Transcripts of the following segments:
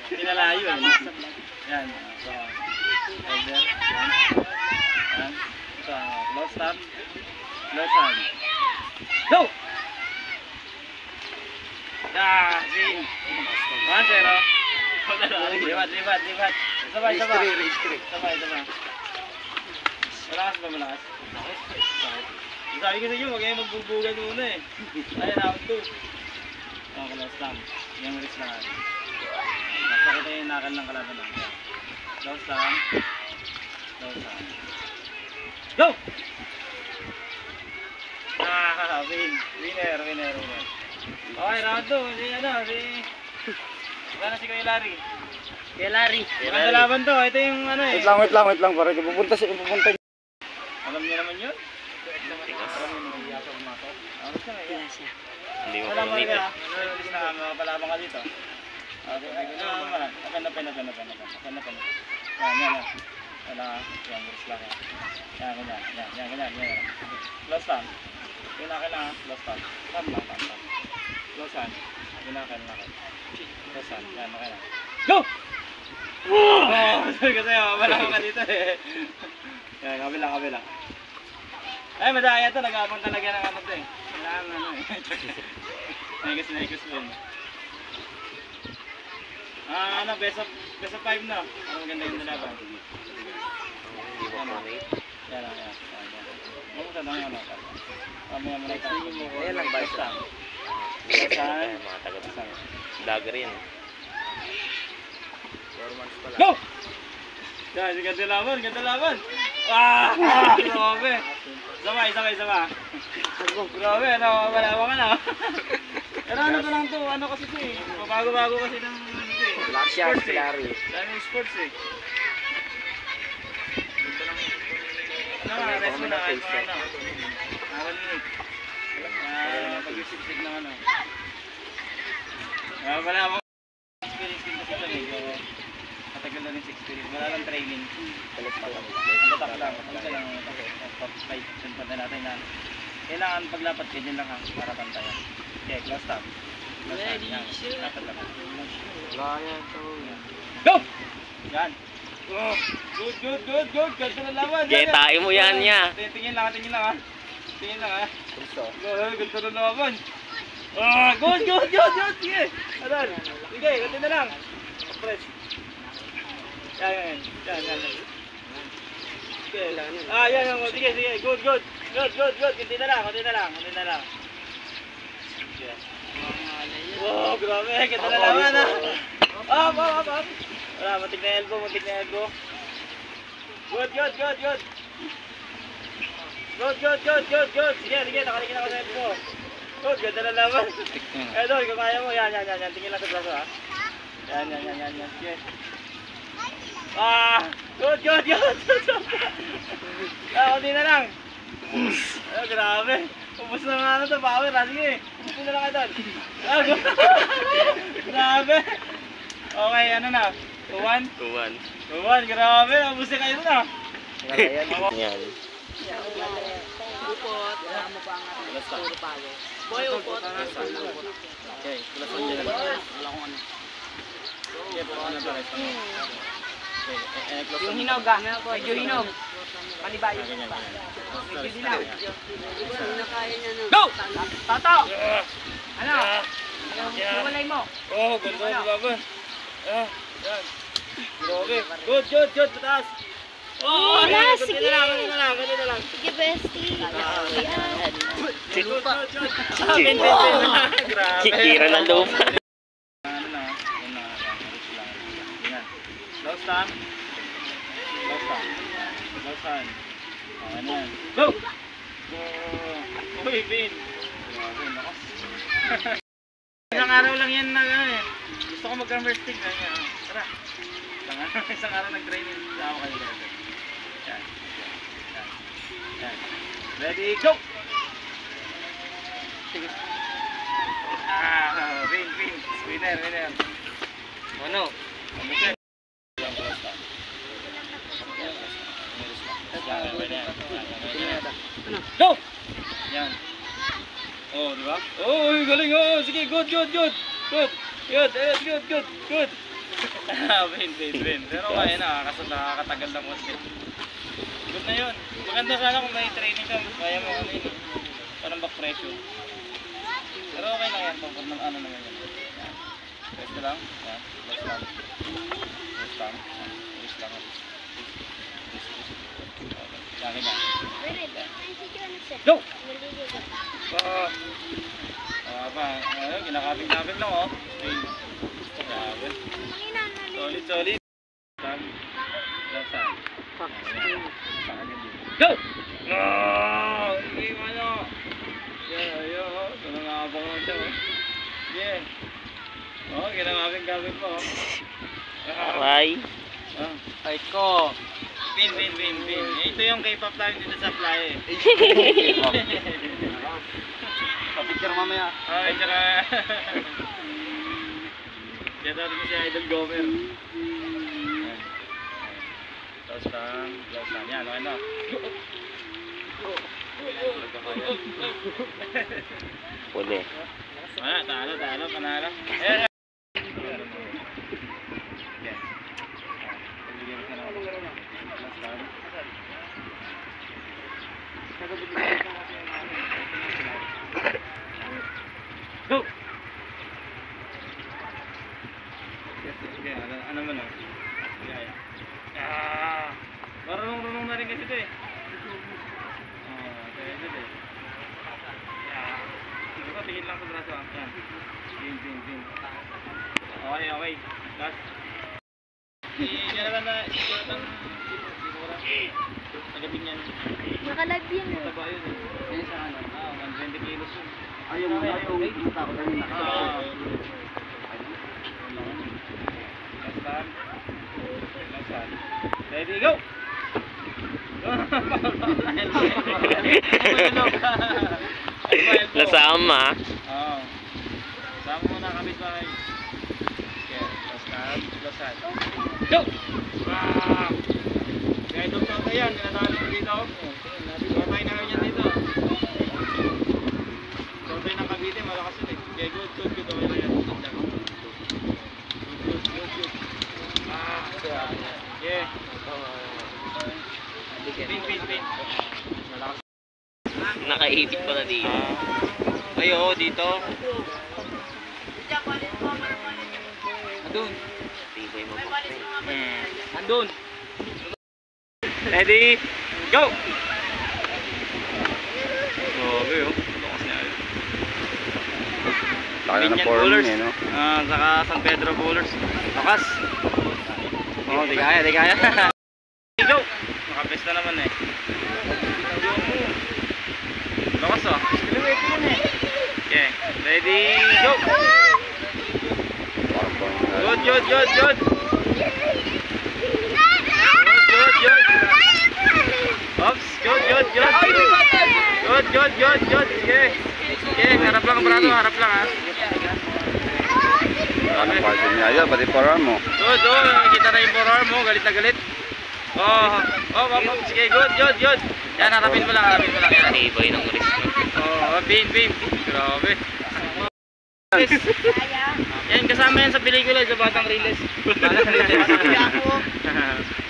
Hindi na layo eh. Yan. So, elder. Yan. Yan. So, close stop. Close hand. Go! Ah, sin. 1-0. Libat. Sabay. Malakas ba malakas? Sabi ko sa inyo, huwag kayong magbubugan muna eh. Ayan, out 2. Oh, close lang. Yung wrist lang. Nakakita yung nakal ng kalaban lang. Close lang. Go! Ah, winner. Okay, round 2. Si Kuya Larry. Maganda laban to. Ito yung ano eh. Wait lang. Para pupunta. Alam niyo naman yun? Hindi mo Alam mo pamalik. na, makapalaban ka dito. Okay, Apen. Yan. Wala, yan, gusto lang yan. Yan, ganyan. Close time. Kailangan, close time. Tam. Close time. Kailangan. Close time, yan, okay na. Go! Oh, sabi ko sa'yo, malaman ka dito eh. Yan, kabila. Ay, madaya to, nag-aabang talaga ng ano to eh. Kailangan ano eh. Naikos mo yun. Best of 5 na. Maganda yung nalaban. Hindi mo pamalik. Yan. Mamunta lang yan. Pamaya mo na tayo. Ayan lang, basta. Mga taga-basang. Vlogger yan. 4 months pa lang. Go! Yan, ganda laban. Grabe. Sabay. Grabe, wala ka na. Pero ano to lang to, ano kasi to eh. Bago kasi ng ano to eh. Sports eh. Dami sports eh. Rest mo na. 1 minute. Pag-isip na ano. Wala mo. Experience din kasi ito eh. Matagal na rin sa experience. Wala lang training. Batak lang. Fight. Pantay natin na. Kailangan paglapat ka dyan lang ha. Para pantayan. Okay, close stop. Dapat lang. Go! Yan. Oh, good. Ganda na laban. Getain mo yan niya. Tingin lang ha. Ganda na laban. Good. Sige. Adan. Sige, ganda na lang. Press. Yan. Sige. Yan. Sige. Good. Kunti na lang. Sige. Wow, grabe. Ganda na laban ha. Up. Wala, matik na elbow. Good. Sige, nakaligin ako sa elbow. Good, ganda na laban. Doon, kung kaya mo, yan. Tingin lang sa braso ha. Yan. Sige. Good. Kunti na lang. Grabe. Ubus na nga ano to, power ha. Sige, ubus na lang ito. Grabe. Okay, ano na? 2-1? 2-1, grabe. Ubus na kayo na. Yan. Upot, wala mo pa nga puro pago. Boy, upot. Okay, tulas lang dyan. Wala akong ano. Okay, po ano ba? Yung hinog ah, medyo hinog. Manibayo. Medyo dilaw. Go! Tato! Ano? Iwalay mo. Oh, ganda na laban. Yan. Grabe. Good. Pataas. Oh, Sige. Ganti na lang. Sige, bestie. Yan. Good. Grabe. Kikira ng lupa. Ano na? Close time. Ano yan? Go! Uy, Vin. Grabe, nakas. Isang araw lang yan na gano'n eh. Gusto ko mag-conversing. Tara. Isang araw nag-training. Ako kayo gano'n. Yan. Ready, go! Vin. Winner. Ano? Go! Yan. Oh, di ba? Oh, galing. Oh, sige, good. Good. Good. Win. Pero kaya na, kasi nakakatagal ng konti. Good na yun. Maganda sana kung may training ka, kaya mo ano yun. Parang back pressure. Pero okay na yan, pag ano naman yan. Rest lang. Yan. Rest lang. Yan, ganyan. Go! Ginakapig-kapig lang oh. Grabe. Solid. Go! Hindi mo ano. Yan. Nangangabang lang siya oh. Yeah. Oh, ginakapig-kapig po oh. Aray. Ay ko. Win. Ito yung K-pop tayo dito sa playa eh. Pa-picture mamaya. Ay, tsaka. Kaya dati ko si Idol Gomer. Close lang. Yan, okay na. Pwede. Wala, talo, panalo. Go! Yes, ano mo na? Marunong na rin kasi ito eh. Kaya ito eh. Siguro, tingin lang sa braso ah. Yan. Pin. Okay. Last. Yan naman na, siguro ng nagabing yan. Nakalive yan eh. Taba yun eh. Yan sa ano? 120 kilos yun. Ayaw mo na itong puta ko dahil nakita. Last one. Ready, go! Nasama. Oo. Sama muna kapit bahay. Okay, last one. Go! Wow! Kaya itong tao yan, tinatawag ko dito. Patay namin yan dito. Totoy ng Cavite, malakas yun eh. Okay, good. Okay na yan. Good. Yeah. Pin. Malakas. Nakaipit pa na dito. Ay, oo, dito. Andun. Tibay mo. Andun. Ready, go! Okay, oh. Lakas niya. Laki na Binyan form Bowlers. eh, no? Saka San Pedro Bowlers. Lakas. Oh, di kaya. Go! Nakapesta naman eh. Lakas oh. Okay, ready, go! Good. Oops, good. Good. Okay, harap lang braso, harap lang ha. Ano pa niya? Ayaw, pati forearm mo. Good, kita na yung forearm mo, galit na galit. Oh, sige, good. Yan, harapin mo lang. Yan. Tibay ng wrist mo. Oh, bin. Grabe. Yan, kasama yan sa pelikula, sa Batang Riles.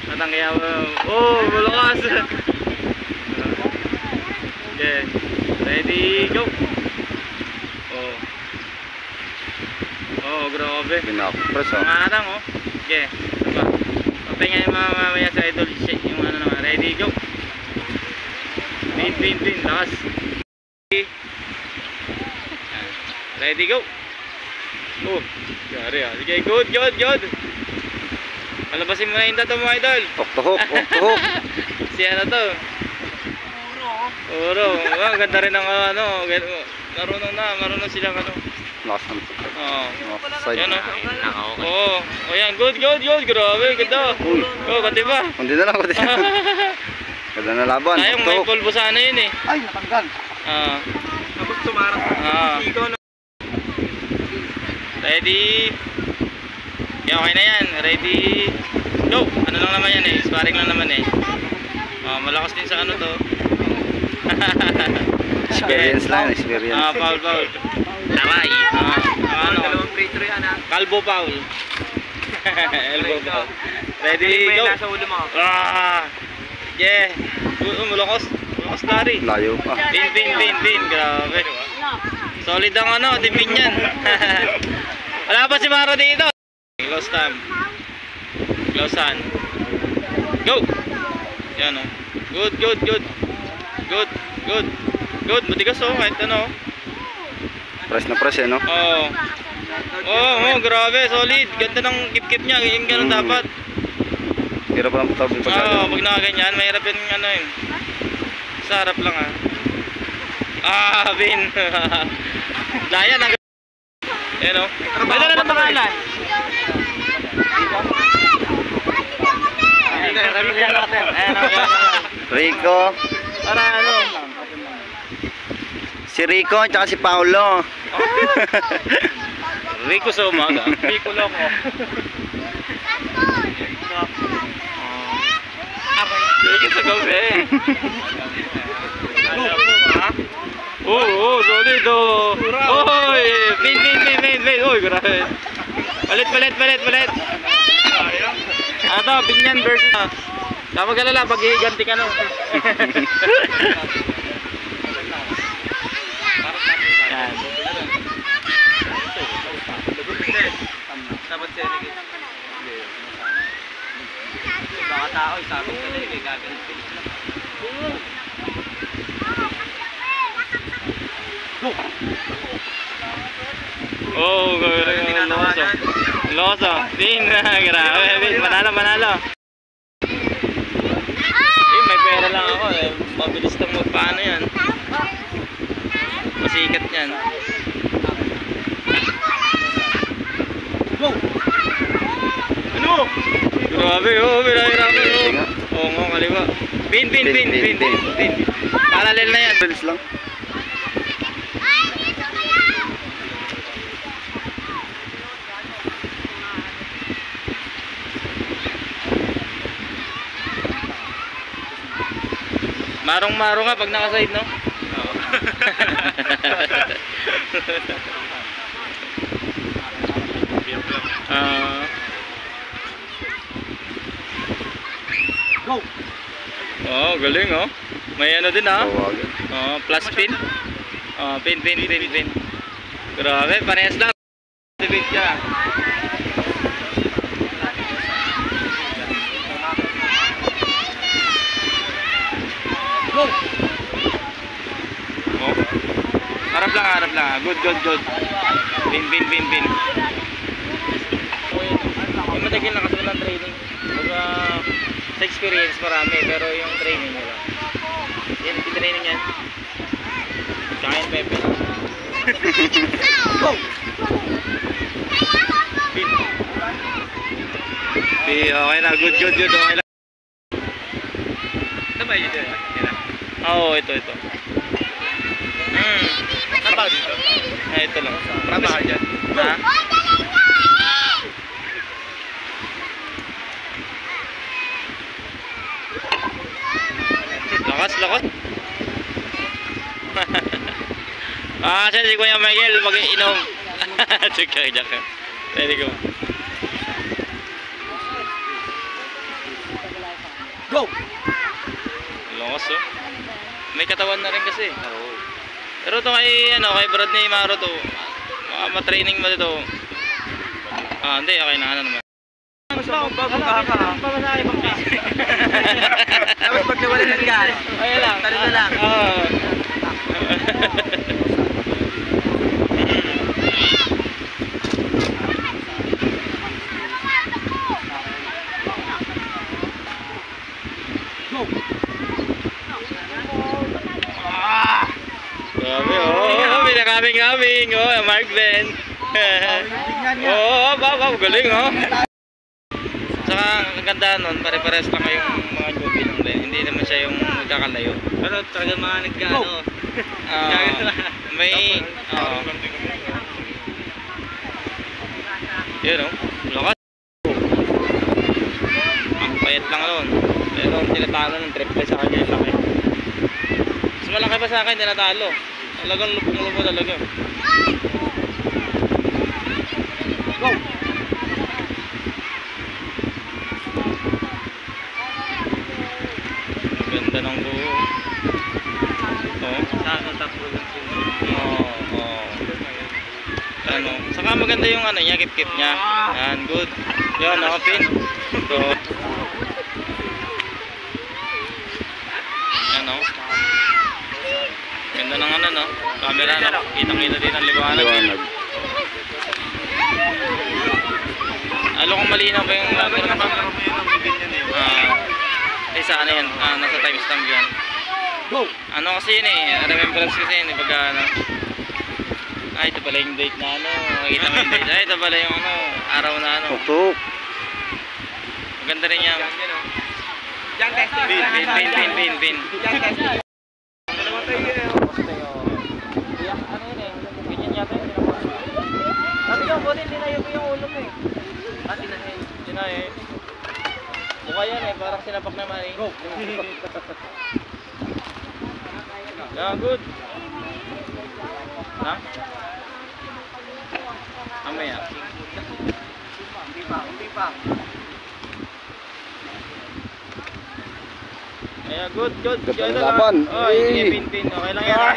Batang Quiapo. Oh, malakas. Okay, ready, go. Oh, grabe. Pinaka-press oh. Mga atang oh. Okay, diba? Papahinga yung mamaya sa idol yung ano naman. Ready, go. Pin. Lakas. Ready, go. Oh, gari ah. Sige, good. Palabasin mo na yung tato mo, idol. Hook to hook. Si ano to? Uro. Ang ganda rin ng ano. Marunong silang ano. Lakas ng Oo. side. Yan oh. Naka-okay. Oo. Oh, yan. Good. Grabe, ganda. Oh, pati ba? Kundi na lang. Ganda na laban. Sayang, Hook to may hook. pulbo sana yun eh. Ay, natanggal. Tapos tumarap. Ready? Yeah, okay na yan. Ready? Go! Ano lang naman yan eh. Sparring lang naman eh. Malakas din sa ano to. Experience lang, experience. Foul. Aray. Ano? Tuloy-tuloy na. Calvo foul. Elbow foul. Ready, go. Nasa ulo mo. Ah! Yeah! Mulokos. Mulokos Larry. Layo pa. Pin. Grabe. Solid ang ano, tipin yan. Wala pa si Maro dito. Close time. Close hand. Go! Yan o. Good. Matigas o. Kahit ano. Press na press eh, no? Oo, grabe. Solid. Ganda ng kip-kip niya. Yung ganun dapat. Hirap pa lang tabi pag Oo, pag nakaganyan, mahirap yung ano yun. Sa harap lang Bin. Dayan ang yan o. Pwede na ng pangalan. Rico. Para ano? Si Rico at si Paulo. Rico sa umaga. Rico lang o. Rico sa gabi. Oo, solid o. Oy, pin. Oy, grabe. Palit. Ano to, Binyan versus Kapag alala, pag hihiganti ka no. Yan. Dapat siya naging. Baka tao, isabot ka na yung gagawin. Oh, loso. Bin, grabe. Bin, manalo. May pera lang ako eh. Mabilis lang magpaano yan. Masikat yan. Ano? Grabe, pinahirapan oh. Oo nga, kaliwa. Pin. Parallel na yan. Bilis lang. Marong-maro nga pag naka-side, no? Oo. Go! Oh, galing oh. May ano din ah. Tawagan. Oh, plus pin. Oh, pin. Grabe, parehas lang. Activate ka. Go! Oh. Harap lang. Good. Pin. Yung matagal na kasi walang training. Sa experience marami, pero yung training wala. Yan, training yan. Tsaka yung Pepe. Go! Pin. Okay na, good. Okay lang. Ano ba yun? Oo, ito. Ano ba dito? Ito lang. Trabaho dyan. Ha? Lakas. Siya si Kuya Michael mag-iinom. Joke. Ready go. Go! Lakas oh. May katawan na rin kasi. Pero ito kay Bradley Maro to. Ma-training mo dito. Hindi, okay na naman. Bago ka. Tapos pag nawala ng gas. Ayun lang. Talo na lang. Oo. Go! Grabe oh. Pinakabing. Mark Ben. Oo, galing oh. Saka ang ganda nun, pare-pares lang kayong mga newbie lang din. Hindi naman siya yung magkakalayo. Pero talaga mga nagkano. May yun oh. Lakas. Ang payat lang nun. Pero tinatalo ng triple sa kanya yung laki. Mas malaki pa sa akin, tinatalo. Talagang lubong-lubo talaga. Ano. Saka maganda yung ano niya, kip-kip niya. Yan, good. Yan, pin. So, ano. Ganda ng ano, no? Camera, no? Kitang-kita din ang liwanag. Liwanag. Alam kung malinaw ba yung camera na ba? Isa ano yan, nasa timestamp yan. Go! Ano kasi yun remembrance kasi yun, pagka ano. Ay, ito pala yung date na ano, makikita mo yung date. Ay, ito pala yung ano, araw na ano. Tuktok. Maganda rin yan. Diyan testing. Pin. Diyan testing. Ano yun ganyan yata yun. Sabi ko, buti dinayo ko yung ulo mo eh. Dinayo. Mukha yan parang sinapak naman eh. Go! Yeah, good. Ha? Mamaya. Hindi pa. Kaya good. Ganda Kaya ng lang. laban. Oh, Hey. sige, pin. Okay lang yan.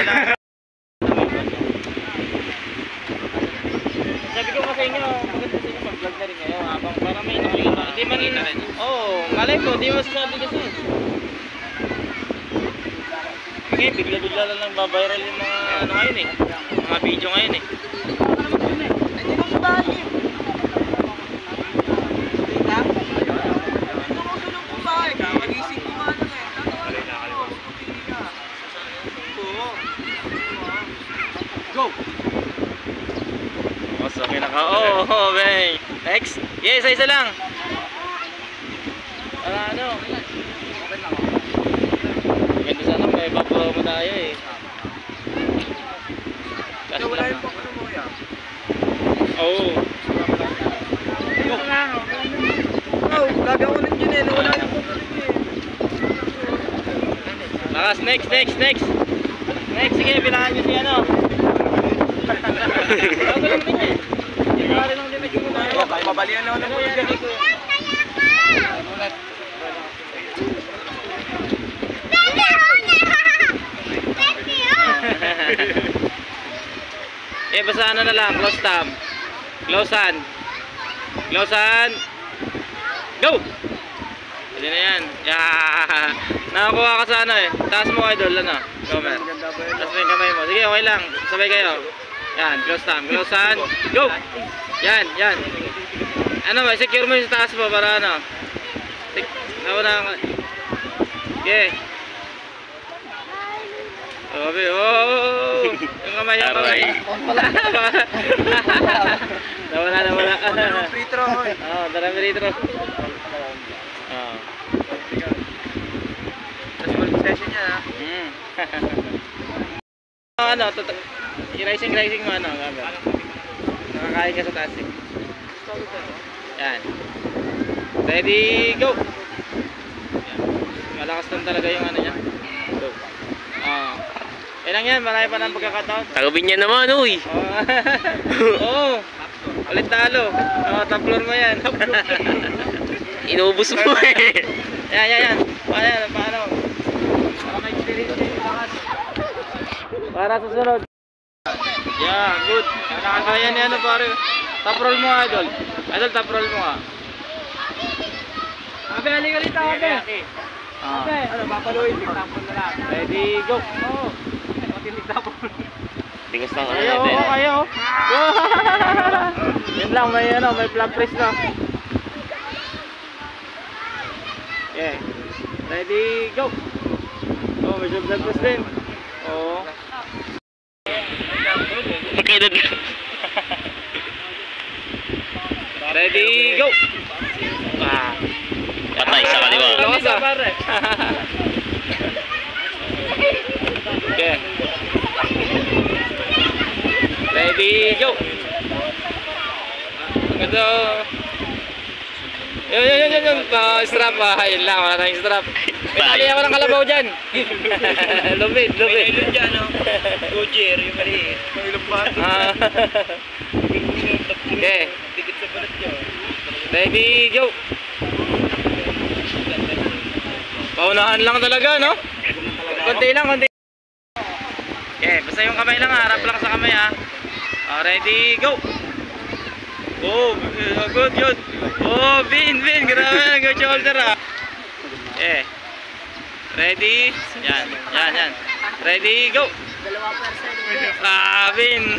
Sabi ko kasi inyo, maganda sa inyo mag-vlog na rin kayo habang para may nakikita. Hindi man rin. Oo, malay ko, di mo sasabi kasi. Okay, bigla-bigla lang babiral yung mga ano ngayon eh. Mga video ngayon eh. Hindi ko sabali. Tingnan. Tumusulong po sa akin. Magising ko nga lang Oo. Go! Mas okay na ka. Oh, bang. Next. Yes, isa lang. Para ano? Ganda sana may papromo tayo eh. Kasi Wala lang. yung ano mo yan. Oo. Oh, gagawin din yun wala yung Lakas, next. Next, sige, bilangan nyo si ano. Bago lang din eh. Hindi ko rin ang limit ko na. Mabalian na ako ng mga ganito. Basta ano na lang, close tab. Close hand. Go! Pwede na yan. Yeah. Nakakuha ka sa ano eh. Taas mo idol, ano? Gomer. Taas mo yung kamay mo. Sige, okay lang. Sabay kayo. Yan, close hand. Go! Yan. Ano ba, secure mo yung taas mo para ano. Okay. Sabi, yung kamay. Nawala. Free throw. Darami retro. Tapos balik session niya ha. Ano, i-rising mo ano, gabi. Nakakain ka sa taas eh. Yan. Ready, go! Yan. Malakas lang talaga yung ano niya. Go. Ilang yan, marami pa ng pagkakataon. Tagabin niya naman, uy. Oo. Ulit talo. Top floor mo yan. Inubos mo eh. Yan. Paano? Para may experience yung lakas. Para sa sunod. Yeah, good. Nakakaya ni ano pare. Top roll mo idol. Idol, top roll mo nga. Abe, halika rito, abe. Abe, ano, papaluin. Tigtapon na lang. Ready, go. Oo. Tigtapon. Tigas lang ano Kayo, natin. kayo. Go! Yun lang, may flag press lang. Yeah. Ready, go! Oh, may flag press din. Oo. Magkailan ka. Ready, go! Patay sa kaliwa. Lakas ah, pare. Okay. Ready, go! Ito. Yun. Strap yun lang. Wala tayong strap. May tali ako ng kalabaw dyan. Lupit. May ilon dyan no. Gojer, yung maliit. May ilon pa. Okay. Dikit sa balat nyo. Ready, go! Paunahan lang talaga, no? Konti lang. Okay, basta yung kamay lang, harap lang sa kamay ha. Ready, go! Oh, good, good. Oh, Vin, grabe, good shoulder ah. Eh. Ready? Yan. Ready, go! Vin.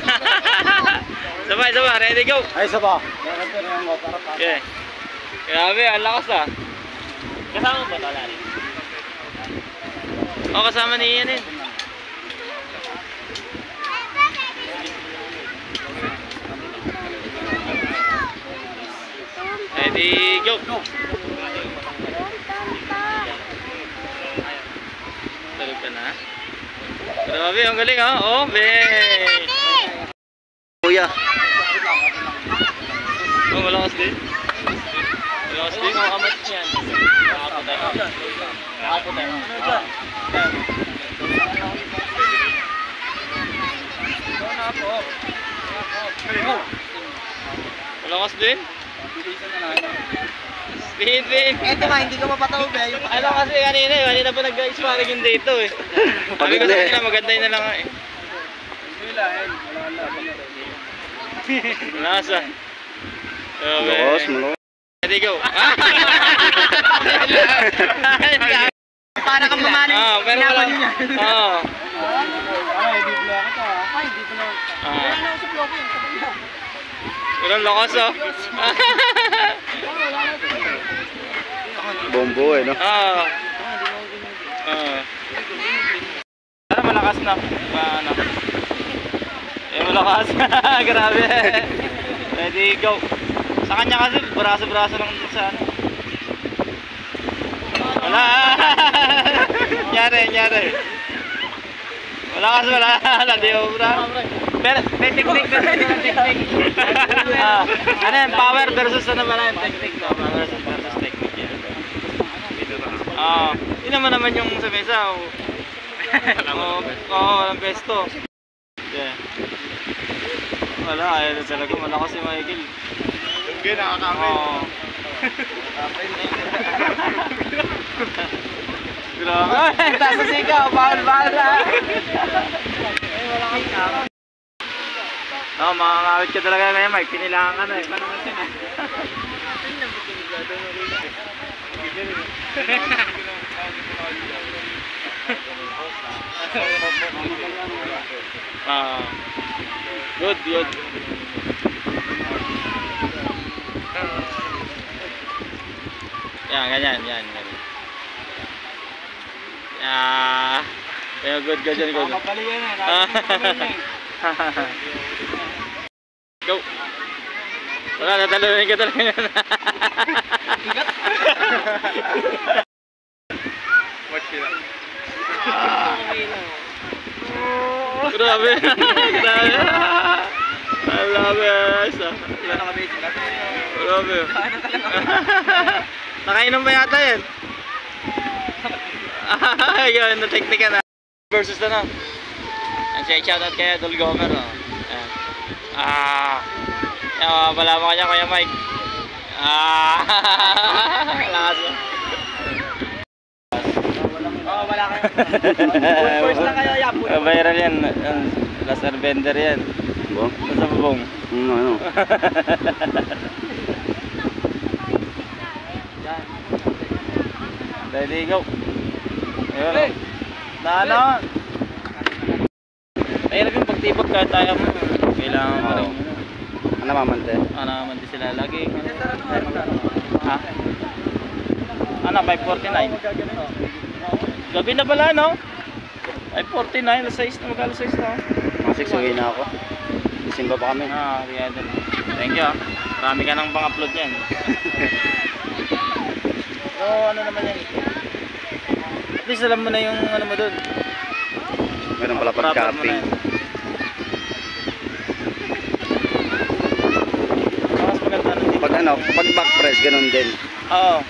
Sabay, ready, go! Ay, isa pa. Okay. Grabe, ang lakas ah. Kasama mo ba ito, Larry? O, kasama ni Ian eh. Ready, go! Tulog ka na. Grabe, ang galing ha. Oh, Ben! Kuya. Oh, malakas din. Malakas din. Kamat yan. Nakaputay. Malakas din. Speed. Ito nga, hindi ko mapatawag eh. Ano kasi kanina pa nag-sparring yung dito eh. Sabi ko sa kanila, maganda yun na lang eh. Nasa. Malakos. Ready, go. Para kang mamali. Pero wala. Oo. Walang lakas oh. Bombo eh, no? Pero malakas na. Ano? Malakas. Grabe. Ready, go. Sa kanya kasi, braso-braso lang sa ano. Wala. Nyari. Wala kasi wala. Di obra. Pero, may technique. Ano yan? Power versus ano ba na yung technique, no? Power versus technique yan. Yun naman yung sa mesa. Walang pesto. Yeah. Wala, ayaw talaga. Malakas si Michael. Hindi, nakakapit. Grabe. Taas na sigaw. Bawal na. Makakawit ka talaga ngayon, Mike. Pinilangan ka na eh. Paano natin eh? Good. Yan, ganyan. Good. Kapaligan eh. Go. Wala, natalunin ka talaga yan. Grabe. Grabe. Nakainom ba yata yan? Gawin na teknika na. Versus na. Shoutout kay Idol Gomer. Wala mo kanya Kuya Mike. Lakas mo. Wala kayo. First lang kayo, yapo. Viral yan. Last Airbender yan. Bong? Nasa bubong. Ano? Ready, go. Ayun. Ano? Mahirap yung pagtibag kahit tayo mo. Kailangan pa rin. Ano mamante? Mamante sila lagi. Ha? Ano, 549? Gabi na pala, no? 549, alas 6 na, mag-alas 6 na. Mga 6 uwi na ako. Simba pa kami. Kaya doon. Thank you. Marami ka nang pang-upload yan. So, ano naman yan? At least alam mo na yung ano mo doon. Meron pala pag-capping. Mas maganda nun dito. Pag back press, ganun din. Oo.